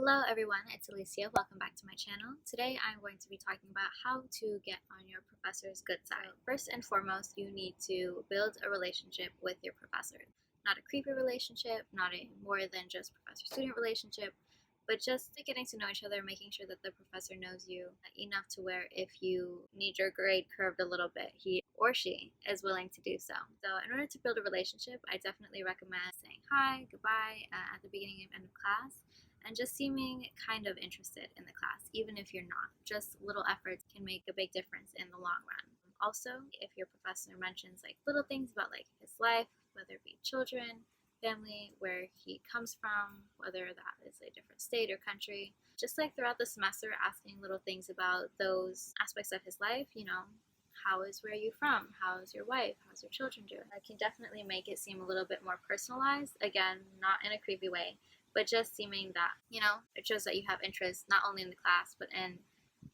Hello everyone, it's Alicia. Welcome back to my channel. Today I'm going to be talking about how to get on your professor's good side. First and foremost, you need to build a relationship with your professor. Not a creepy relationship, not a more than just professor-student relationship, but just getting to know each other, making sure that the professor knows you enough to where if you need your grade curved a little bit, he or she is willing to do so. So in order to build a relationship, I definitely recommend saying hi, goodbye at the beginning and end of class, and just seeming kind of interested in the class, even if you're not. Just little efforts can make a big difference in the long run. Also, if your professor mentions little things about his life, whether it be children, family, where he comes from, whether that is a different state or country, just throughout the semester asking little things about those aspects of his life, how is where are you from? How's your wife? How's your children doing? That can definitely make it seem a little bit more personalized. Again, not in a creepy way, but just seeming that, it shows that you have interest not only in the class, but in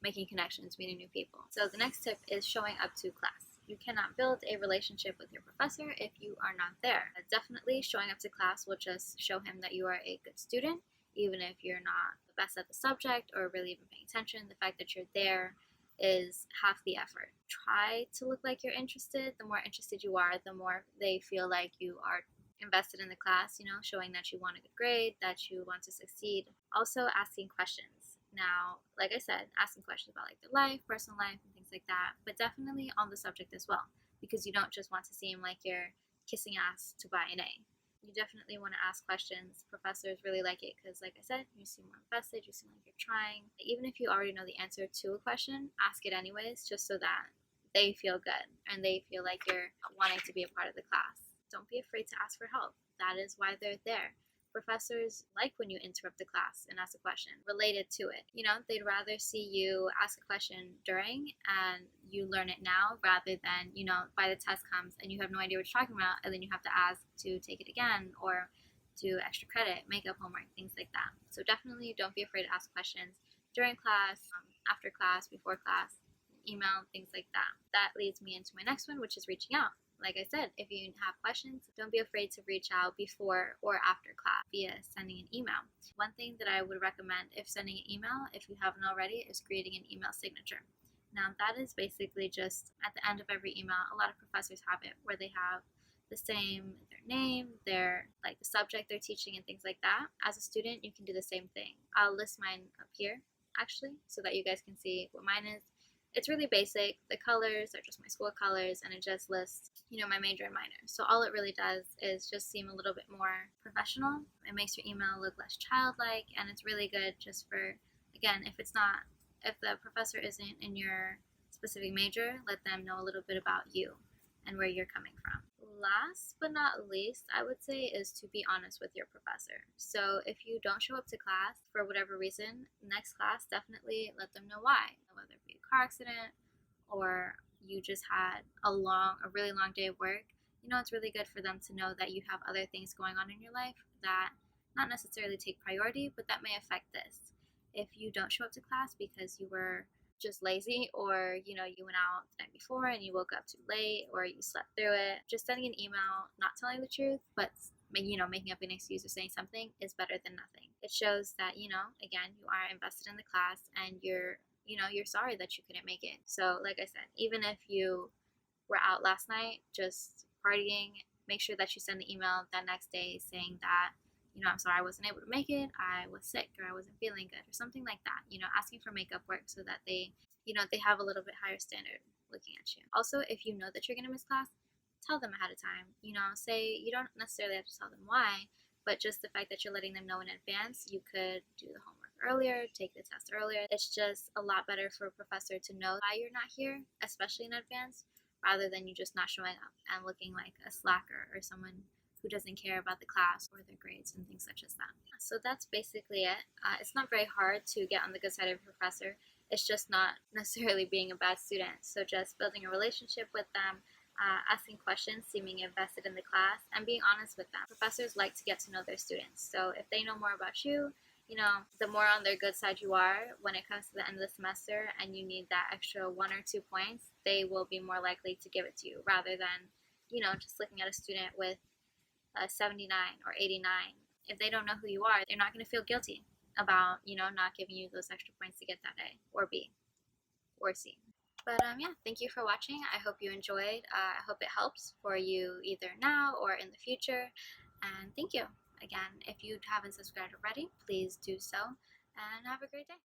making connections, meeting new people. So the next tip is showing up to class. You cannot build a relationship with your professor if you are not there. Definitely showing up to class will just show him that you are a good student, even if you're not the best at the subject or really even paying attention. The fact that you're there is half the effort. Try to look like you're interested. The more interested you are, the more they feel like you are invested in the class, showing that you want a good grade, that you want to succeed. Also asking questions. Now, like I said, asking questions about their life, personal life, and things like that, but definitely on the subject as well, because you don't just want to seem like you're kissing ass to buy an A. You definitely want to ask questions. Professors really like it because, like I said, you seem more invested, you seem like you're trying. Even if you already know the answer to a question, ask it anyways, just so that they feel good and they feel like you're wanting to be a part of the class. Don't be afraid to ask for help. That is why they're there. Professors like when you interrupt the class and ask a question related to it. They'd rather see you ask a question during and you learn it now rather than, by the test comes and you have no idea what you're talking about and then you have to ask to take it again or do extra credit, make up homework, things like that. So definitely don't be afraid to ask questions during class, after class, before class, email, things like that. That leads me into my next one, which is reaching out. Like I said, if you have questions, don't be afraid to reach out before or after class via sending an email. One thing that I would recommend if sending an email, if you haven't already, is creating an email signature. Now that is basically just at the end of every email. A lot of professors have it where they have the same, their name, their the subject they're teaching and things like that. As a student, you can do the same thing. I'll list mine up here actually so that you guys can see what mine is. It's really basic. The colors are just my school colors and it just lists, my major and minor. So all it really does is just seem a little bit more professional. It makes your email look less childlike and it's really good just for, again, if the professor isn't in your specific major, let them know a little bit about you and where you're coming from. Last but not least, I would say, is to be honest with your professor. So if you don't show up to class for whatever reason, next class, definitely let them know why. Whether it be a car accident or you just had a really long day of work, it's really good for them to know that you have other things going on in your life that not necessarily take priority, but that may affect this. If you don't show up to class because you were just lazy or you went out the night before and you woke up too late or you slept through it, just sending an email not telling the truth but making up an excuse or saying something is better than nothing. It shows that again, you are invested in the class and you're sorry that you couldn't make it. So like I said, even if you were out last night just partying, make sure that you send the email that next day saying that I'm sorry I wasn't able to make it, I was sick or I wasn't feeling good or something like that. Asking for makeup work so that they have a little bit higher standard looking at you. Also, if you know that you're going to miss class, tell them ahead of time. Say you don't necessarily have to tell them why, but just the fact that you're letting them know in advance. You could do the homework earlier, take the test earlier. It's just a lot better for a professor to know why you're not here, especially in advance, rather than you just not showing up and looking like a slacker or someone who doesn't care about the class or their grades and things such as that. So that's basically it. It's not very hard to get on the good side of your professor. It's just not necessarily being a bad student. So just building a relationship with them, asking questions, seeming invested in the class, and being honest with them. Professors like to get to know their students. So if they know more about you, the more on their good side you are when it comes to the end of the semester and you need that extra 1 or 2 points, they will be more likely to give it to you rather than, just looking at a student with 79 or 89. If they don't know who you are, they're not going to feel guilty about, not giving you those extra points to get that A or B or C. But yeah, thank you for watching. I hope you enjoyed. I hope it helps for you either now or in the future. And thank you. Again, if you haven't subscribed already, please do so. And have a great day.